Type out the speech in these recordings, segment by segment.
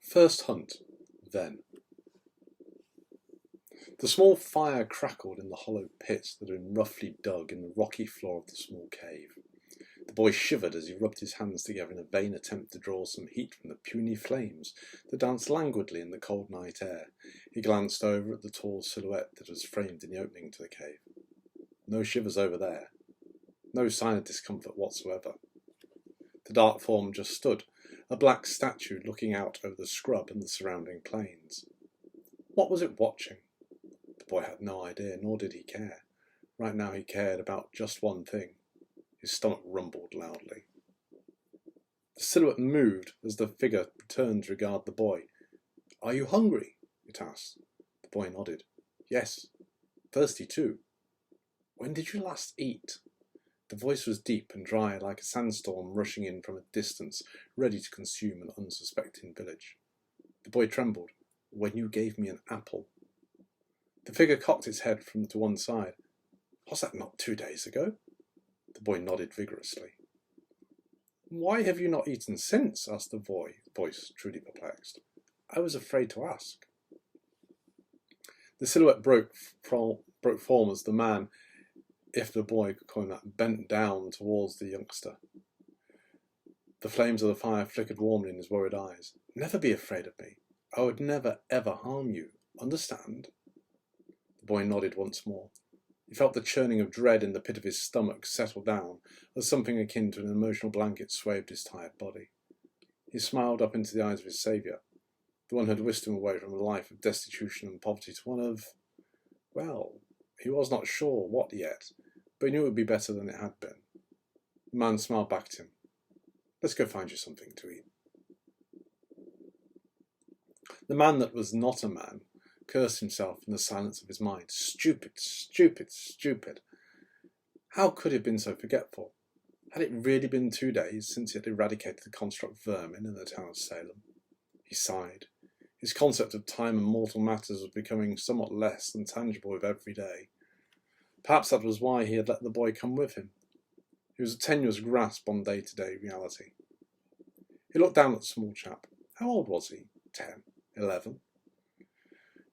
First hunt, then. The small fire crackled in the hollow pit that had been roughly dug in the rocky floor of the small cave. The boy shivered as he rubbed his hands together in a vain attempt to draw some heat from the puny flames that danced languidly in the cold night air. He glanced over at the tall silhouette that was framed in the opening to the cave. No shivers over there. No sign of discomfort whatsoever. The dark form just stood, a black statue looking out over the scrub and the surrounding plains. What was it watching? The boy had no idea, nor did he care. Right now he cared about just one thing. His stomach rumbled loudly. The silhouette moved as the figure turned to regard the boy. "Are you hungry?" it asked. The boy nodded. "Yes. Thirsty too." "When did you last eat?" The voice was deep and dry, like a sandstorm rushing in from a distance, ready to consume an unsuspecting village. The boy trembled. "When you gave me an apple." The figure cocked its head to one side. "Was that not 2 days ago?" The boy nodded vigorously. "Why have you not eaten since?" asked the voice, truly perplexed. "I was afraid to ask." The silhouette broke form as the man, if the boy could call him that, bent down towards the youngster. The flames of the fire flickered warmly in his worried eyes. "Never be afraid of me. I would never, ever harm you. Understand?" The boy nodded once more. He felt the churning of dread in the pit of his stomach settle down as something akin to an emotional blanket swathed his tired body. He smiled up into the eyes of his saviour, the one who had whisked him away from a life of destitution and poverty to one of, well, he was not sure what yet, but he knew it would be better than it had been. The man smiled back at him. "Let's go find you something to eat." The man that was not a man cursed himself in the silence of his mind. Stupid, stupid, stupid. How could he have been so forgetful? Had it really been 2 days since he had eradicated the construct vermin in the town of Salem? He sighed. His concept of time and mortal matters was becoming somewhat less than tangible with every day. Perhaps that was why he had let the boy come with him. It was a tenuous grasp on day-to-day reality. He looked down at the small chap. How old was he? 10, 11?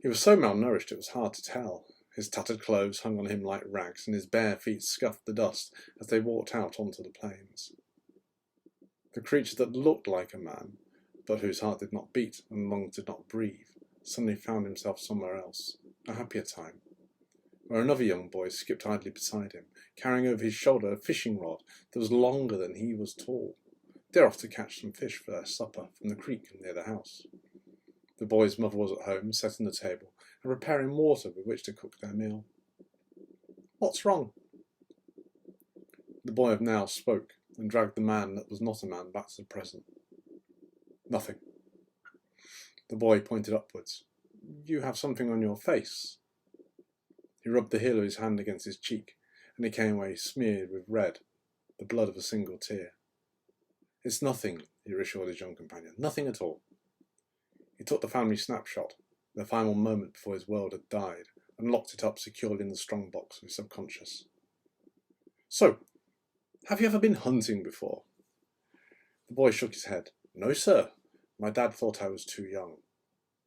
He was so malnourished it was hard to tell. His tattered clothes hung on him like rags, and his bare feet scuffed the dust as they walked out onto the plains. The creature that looked like a man, but whose heart did not beat and lungs did not breathe, suddenly found himself somewhere else, a happier time, where another young boy skipped idly beside him, carrying over his shoulder a fishing rod that was longer than he was tall. They were off to catch some fish for their supper from the creek near the house. The boy's mother was at home, setting the table and preparing water with which to cook their meal. "What's wrong?" The boy now spoke and dragged the man that was not a man back to the present. "Nothing." The boy pointed upwards. "You have something on your face." He rubbed the heel of his hand against his cheek, and it came away smeared with red, the blood of a single tear. "It's nothing," he reassured his young companion. "Nothing at all." He took the family snapshot, the final moment before his world had died, and locked it up securely in the strongbox of his subconscious. "So, have you ever been hunting before?" The boy shook his head. "No, sir. My dad thought I was too young."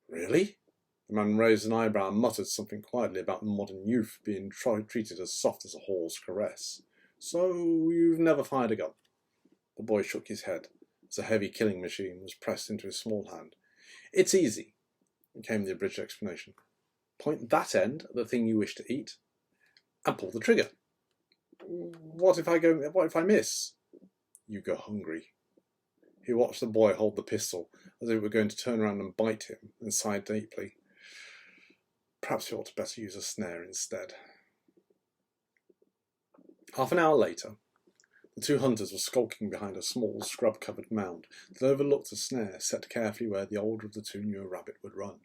"Really?" The man raised an eyebrow and muttered something quietly about modern youth being treated as soft as a horse caress. "So, you've never fired a gun?" The boy shook his head as a heavy killing machine was pressed into his small hand. "It's easy," came the abridged explanation. "Point that end at the thing you wish to eat, and pull the trigger. What if I miss?" "You go hungry." He watched the boy hold the pistol as if it were going to turn around and bite him, and sighed deeply. Perhaps he ought to better use a snare instead. Half an hour later, the two hunters were skulking behind a small, scrub-covered mound that overlooked a snare set carefully where the older of the two knew a rabbit would run.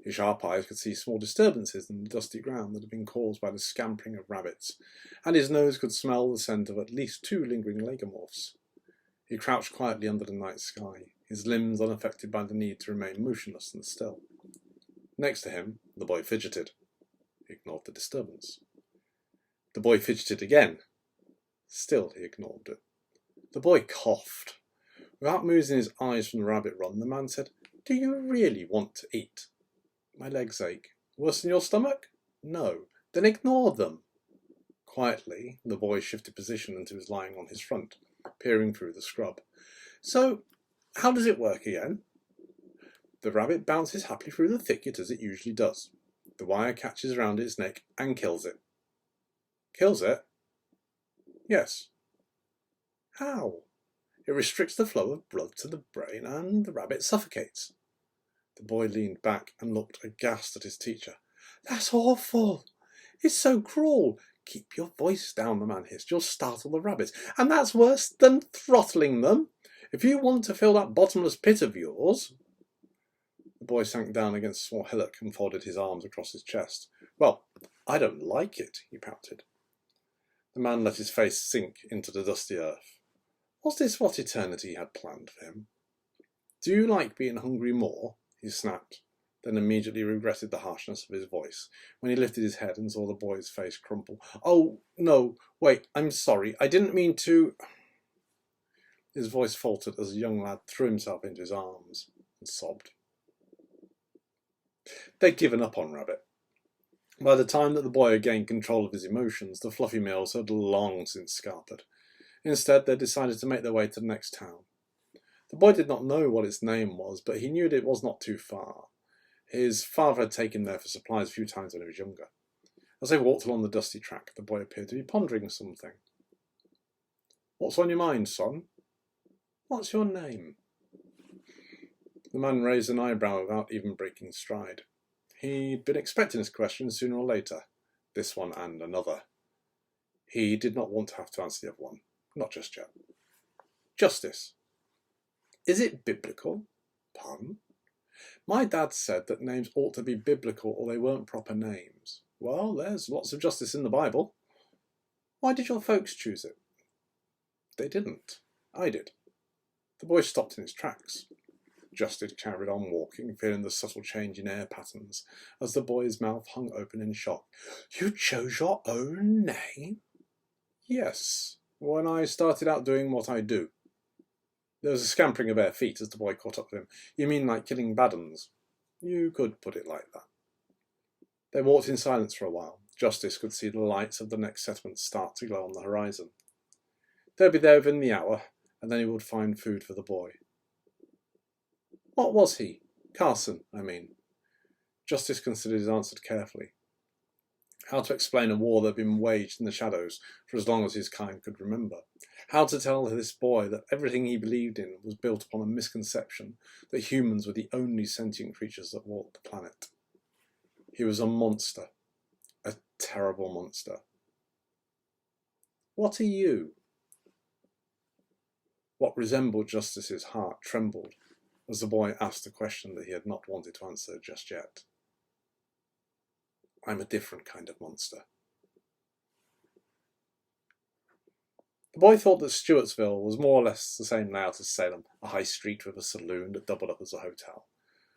His sharp eyes could see small disturbances in the dusty ground that had been caused by the scampering of rabbits, and his nose could smell the scent of at least 2 lingering lagomorphs. He crouched quietly under the night sky, his limbs unaffected by the need to remain motionless and still. Next to him, the boy fidgeted. He ignored the disturbance. The boy fidgeted again. Still he ignored it. The boy coughed. Without moving his eyes from the rabbit run, the man said, Do you really want to eat? My legs ache. Worse than your stomach? No. Then ignore them. Quietly, the boy shifted position until he was lying on his front, peering through the scrub. So, how does it work again? The rabbit bounces happily through the thicket as it usually does. The wire catches around its neck and kills it. Kills it? Yes. How? It restricts the flow of blood to the brain and the rabbit suffocates. The boy leaned back and looked aghast at his teacher. That's awful. It's so cruel. Keep your voice down, the man hissed. You'll startle the rabbits. And that's worse than throttling them. If you want to fill that bottomless pit of yours... The boy sank down against a small hillock and folded his arms across his chest. Well, I don't like it, he pouted. The man let his face sink into the dusty earth. Was this what eternity had planned for him? Do you like being hungry more? He snapped, then immediately regretted the harshness of his voice when he lifted his head and saw the boy's face crumple. Oh, no, wait, I'm sorry. I didn't mean to... His voice faltered as the young lad threw himself into his arms and sobbed. They'd given up on Rabbit. By the time that the boy had gained control of his emotions, the fluffy meals had long since scattered. Instead, they decided to make their way to the next town. The boy did not know what its name was, but he knew that it was not too far. His father had taken him there for supplies a few times when he was younger. As they walked along the dusty track, the boy appeared to be pondering something. What's on your mind, son? What's your name? The man raised an eyebrow without even breaking stride. He'd been expecting this question sooner or later, this one and another. He did not want to have to answer the other one, not just yet. Justice. Is it biblical? Pardon? My dad said that names ought to be biblical or they weren't proper names. Well, there's lots of justice in the Bible. Why did your folks choose it? They didn't. I did. The boy stopped in his tracks. Justice carried on walking, feeling the subtle change in air patterns, as the boy's mouth hung open in shock. You chose your own name? Yes, when I started out doing what I do. There was a scampering of bare feet as the boy caught up with him. You mean like killing bad uns? You could put it like that. They walked in silence for a while. Justice could see the lights of the next settlement start to glow on the horizon. They'd be there within the hour, and then he would find food for the boy. What was he? Carson, I mean. Justice considered his answer carefully. How to explain a war that had been waged in the shadows for as long as his kind could remember. How to tell this boy that everything he believed in was built upon a misconception that humans were the only sentient creatures that walked the planet. He was a monster. A terrible monster. What are you? What resembled Justice's heart trembled as the boy asked a question that he had not wanted to answer just yet. I'm a different kind of monster. The boy thought that Stewartsville was more or less the same layout as Salem, a high street with a saloon that doubled up as a hotel,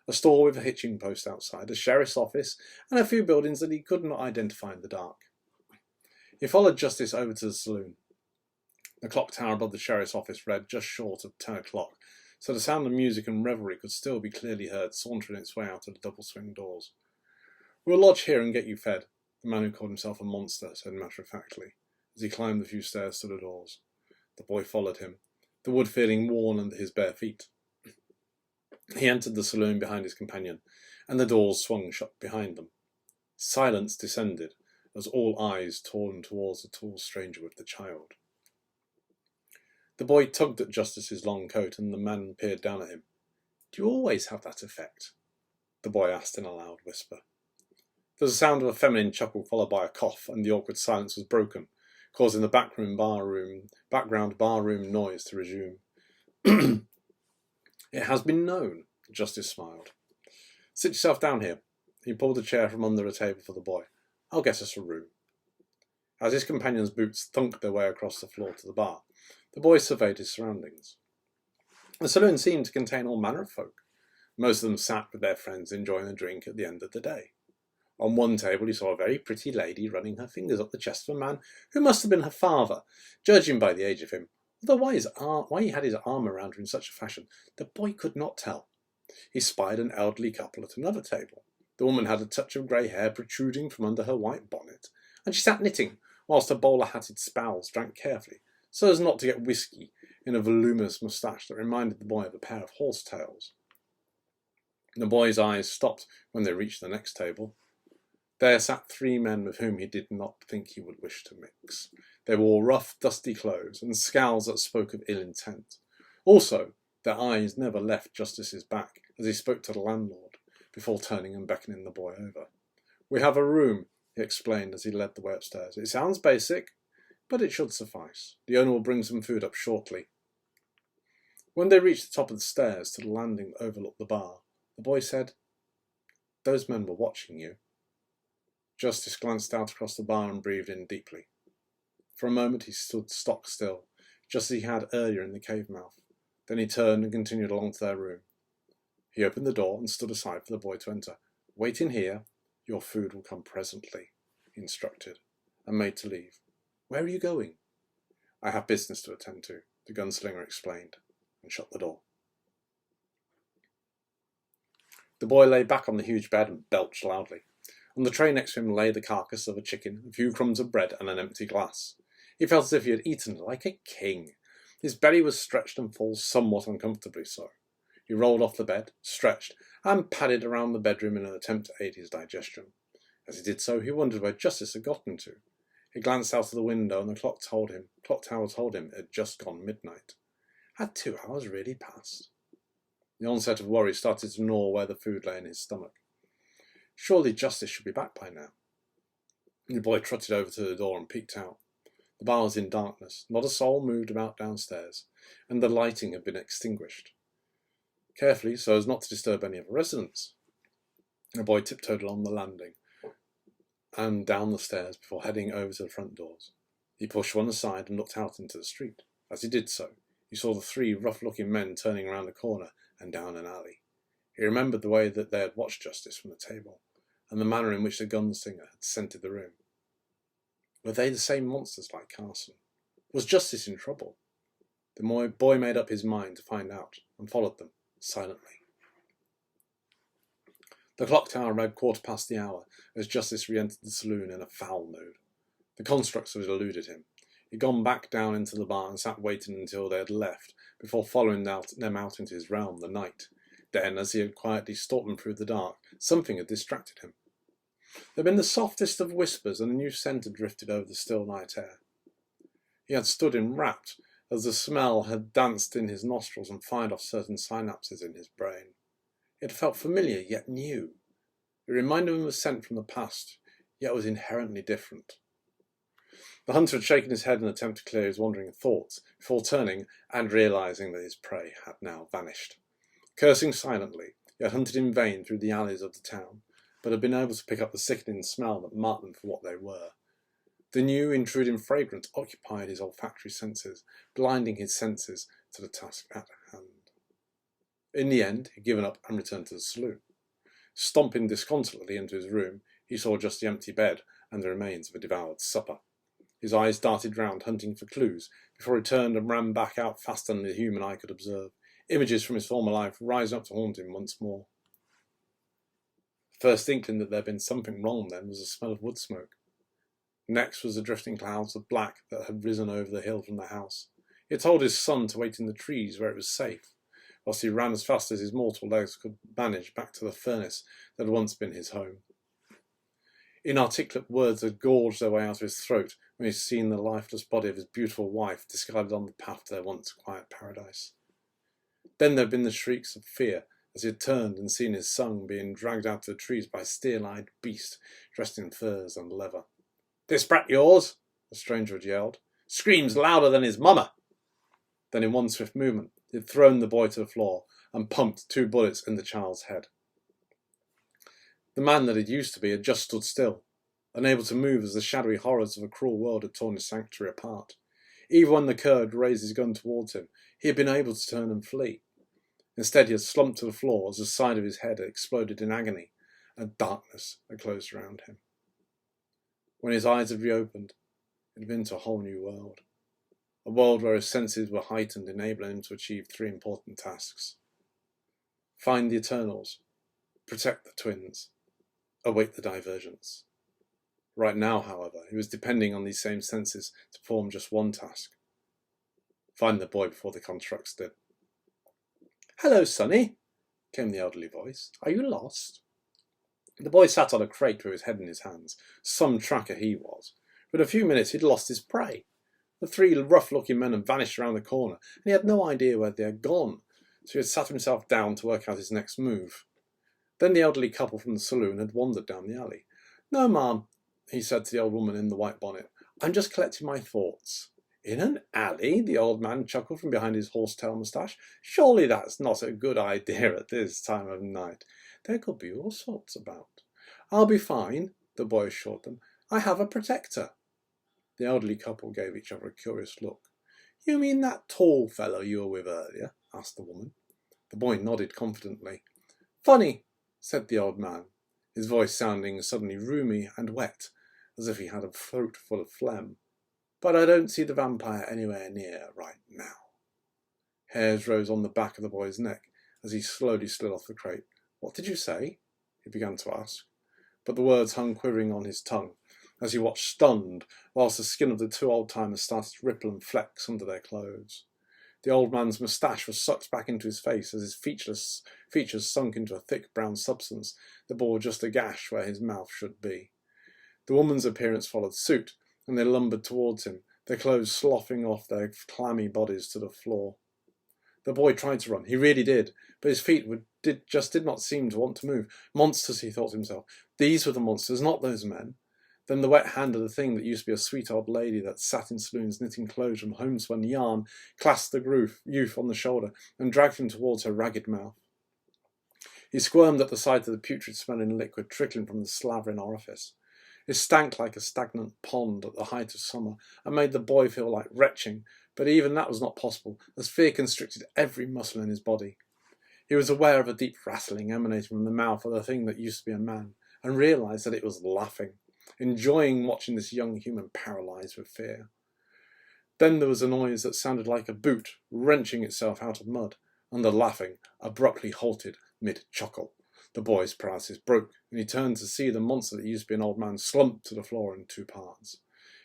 a store with a hitching post outside, a sheriff's office, and a few buildings that he could not identify in the dark. He followed Justice over to the saloon. The clock tower above the sheriff's office read just short of 10 o'clock, so the sound of music and revelry could still be clearly heard sauntering its way out of the double-swing doors. We'll lodge here and get you fed, the man who called himself a monster said matter-of-factly, as he climbed the few stairs to the doors. The boy followed him, the wood feeling worn under his bare feet. He entered the saloon behind his companion, and the doors swung shut behind them. Silence descended, as all eyes turned towards the tall stranger with the child. The boy tugged at Justice's long coat, and the man peered down at him. Do you always have that effect? The boy asked in a loud whisper. There was a sound of a feminine chuckle followed by a cough, and the awkward silence was broken, causing the background barroom noise to resume. It has been known, Justice smiled. Sit yourself down here. He pulled a chair from under a table for the boy. I'll get us a room. As his companion's boots thunked their way across the floor to the bar, the boy surveyed his surroundings. The saloon seemed to contain all manner of folk. Most of them sat with their friends enjoying a drink at the end of the day. On one table he saw a very pretty lady running her fingers up the chest of a man who must have been her father, judging by the age of him. Although why he had his arm around her in such a fashion, the boy could not tell. He spied an elderly couple at another table. The woman had a touch of grey hair protruding from under her white bonnet, and she sat knitting, whilst her bowler-hatted spouse drank carefully, so as not to get whisky in a voluminous moustache that reminded the boy of a pair of horse-tails. The boy's eyes stopped when they reached the next table. There sat 3 men with whom he did not think he would wish to mix. They wore rough, dusty clothes and scowls that spoke of ill intent. Also, their eyes never left Justice's back as he spoke to the landlord, before turning and beckoning the boy over. "We have a room," he explained as he led the way upstairs. "It sounds basic, but it should suffice. The owner will bring some food up shortly." When they reached the top of the stairs to the landing that overlooked the bar, the boy said, "Those men were watching you." Justice glanced out across the bar and breathed in deeply. For a moment he stood stock still, just as he had earlier in the cave mouth. Then he turned and continued along to their room. He opened the door and stood aside for the boy to enter. "Wait in here. Your food will come presently," he instructed, and made to leave. "Where are you going?" "I have business to attend to," the gunslinger explained, and shut the door. The boy lay back on the huge bed and belched loudly. On the tray next to him lay the carcass of a chicken, a few crumbs of bread, and an empty glass. He felt as if he had eaten like a king. His belly was stretched and full, somewhat uncomfortably so. He rolled off the bed, stretched, and padded around the bedroom in an attempt to aid his digestion. As he did so, he wondered where Justice had gotten to. He glanced out of the window, and the clock tower told him it had just gone midnight. Had 2 hours really passed? The onset of worry started to gnaw where the food lay in his stomach. Surely Justice should be back by now. The boy trotted over to the door and peeked out. The bar was in darkness. Not a soul moved about downstairs, and the lighting had been extinguished. Carefully, so as not to disturb any of the residents, the boy tiptoed along the landing and down the stairs before heading over to the front doors. He pushed one aside and looked out into the street. As he did so, he saw the 3 rough-looking men turning around a corner and down an alley. He remembered the way that they had watched Justice from the table, and the manner in which the gunslinger had scented the room. Were they the same monsters like Carson? Was Justice in trouble? The boy made up his mind to find out, and followed them, silently. The clock tower read 1/4 the hour as Justice re-entered the saloon in a foul mood. The constructs had eluded him. He'd gone back down into the bar and sat waiting until they had left, before following them out into his realm, the night. Then, as he had quietly stalked them through the dark, something had distracted him. There had been the softest of whispers, and a new scent had drifted over the still night air. He had stood enwrapped as the smell had danced in his nostrils and fired off certain synapses in his brain. It felt familiar, yet new. It reminded him of a scent from the past, yet was inherently different. The hunter had shaken his head in an attempt to clear his wandering thoughts, before turning and realizing that his prey had now vanished. Cursing silently, he had hunted in vain through the alleys of the town, but had been able to pick up the sickening smell that marked them for what they were. The new, intruding fragrance occupied his olfactory senses, blinding his senses to the task at hand. In the end, he had given up and returned to the saloon. Stomping disconsolately into his room, he saw just the empty bed and the remains of a devoured supper. His eyes darted round, hunting for clues, before he turned and ran back out faster than the human eye could observe, images from his former life rising up to haunt him once more. The first inkling that there had been something wrong then was the smell of wood smoke. Next was the drifting clouds of black that had risen over the hill from the house. He had told his son to wait in the trees where it was safe, whilst he ran as fast as his mortal legs could manage back to the furnace that had once been his home. Inarticulate words had gorged their way out of his throat when he had seen the lifeless body of his beautiful wife discarded on the path to their once quiet paradise. Then there had been the shrieks of fear as he had turned and seen his son being dragged out of the trees by a steel-eyed beast dressed in furs and leather. "This brat yours?" the stranger had yelled. "Screams louder than his mama!" Then in one swift movement he had thrown the boy to the floor and pumped 2 bullets in the child's head. The man that it used to be had just stood still, unable to move as the shadowy horrors of a cruel world had torn his sanctuary apart. Even when the cur had raised his gun towards him, he had been able to turn and flee. Instead, he had slumped to the floor as the side of his head had exploded in agony, and darkness had closed around him. When his eyes had reopened, it had been to a whole new world. A world where his senses were heightened, enabling him to achieve 3 important tasks. Find the Eternals. Protect the twins. Await the divergence. Right now, however, he was depending on these same senses to perform just one task. Find the boy before the constructs did. "Hello, Sonny," came the elderly voice. "Are you lost?" The boy sat on a crate with his head in his hands. Some tracker he was. For in a few minutes he'd lost his prey. The three rough-looking men had vanished around the corner, and he had no idea where they had gone, so he had sat himself down to work out his next move. Then the elderly couple from the saloon had wandered down the alley. "No, ma'am," he said to the old woman in the white bonnet. "I'm just collecting my thoughts." "In an alley?" the old man chuckled from behind his horsetail moustache. "Surely that's not a good idea at this time of night. There could be all sorts about." "I'll be fine," the boy assured them. "I have a protector." The elderly couple gave each other a curious look. "You mean that tall fellow you were with earlier?" asked the woman. The boy nodded confidently. "Funny," said the old man, his voice sounding suddenly roomy and wet, as if he had a throat full of phlegm. "But I don't see the vampire anywhere near right now." Hairs rose on the back of the boy's neck as he slowly slid off the crate. "What did you say?" he began to ask. But the words hung quivering on his tongue as he watched stunned, whilst the skin of the two old-timers started to ripple and flex under their clothes. The old man's moustache was sucked back into his face as his features sunk into a thick brown substance that bore just a gash where his mouth should be. The woman's appearance followed suit, and they lumbered towards him, their clothes sloughing off their clammy bodies to the floor. The boy tried to run, he really did, but his feet did not seem to want to move. Monsters, he thought to himself. These were the monsters, not those men. Then the wet hand of the thing that used to be a sweet old lady that sat in saloons knitting clothes from homespun yarn clasped the youth on the shoulder and dragged him towards her ragged mouth. He squirmed at the sight of the putrid-smelling liquid trickling from the slavering orifice. It stank like a stagnant pond at the height of summer and made the boy feel like retching, but even that was not possible, as fear constricted every muscle in his body. He was aware of a deep rattling emanating from the mouth of the thing that used to be a man, and realised that it was laughing, enjoying watching this young human paralysed with fear. Then there was a noise that sounded like a boot wrenching itself out of mud, and the laughing abruptly halted mid-chuckle. The boy's paralysis broke, and he turned to see the monster that used to be an old man slumped to the floor in two parts.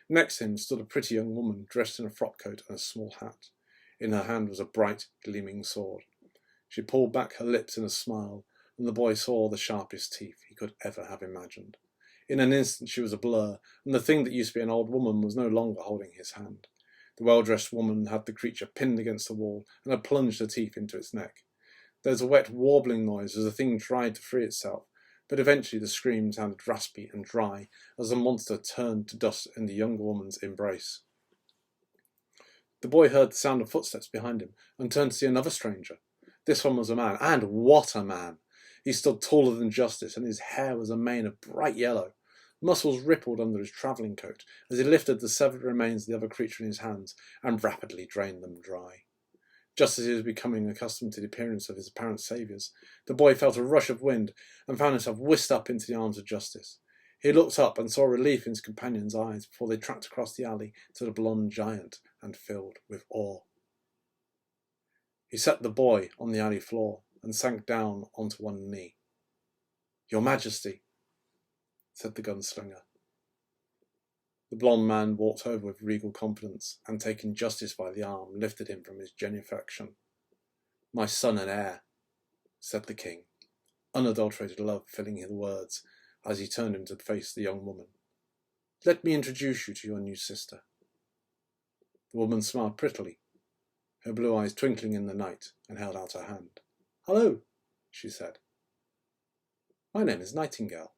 Next to him stood a pretty young woman dressed in a frock coat and a small hat. In her hand was a bright, gleaming sword. She pulled back her lips in a smile, and the boy saw the sharpest teeth he could ever have imagined. In an instant she was a blur, and the thing that used to be an old woman was no longer holding his hand. The well-dressed woman had the creature pinned against the wall and had plunged her teeth into its neck. There was a wet warbling noise as the thing tried to free itself, but eventually the scream sounded raspy and dry as the monster turned to dust in the younger woman's embrace. The boy heard the sound of footsteps behind him and turned to see another stranger. This one was a man, and what a man! He stood taller than Justice, and his hair was a mane of bright yellow. Muscles rippled under his travelling coat as he lifted the severed remains of the other creature in his hands and rapidly drained them dry. Just as he was becoming accustomed to the appearance of his apparent saviours, the boy felt a rush of wind and found himself whisked up into the arms of Justice. He looked up and saw relief in his companion's eyes before they tracked across the alley to the blonde giant and filled with awe. He set the boy on the alley floor and sank down onto one knee. "Your Majesty," said the gunslinger. The blonde man walked over with regal confidence and, taking Justice by the arm, lifted him from his genufaction. "My son and heir," said the king, unadulterated love filling his words as he turned him to face the young woman. "Let me introduce you to your new sister." The woman smiled prettily, her blue eyes twinkling in the night, and held out her hand. "Hello," she said. "My name is Nightingale."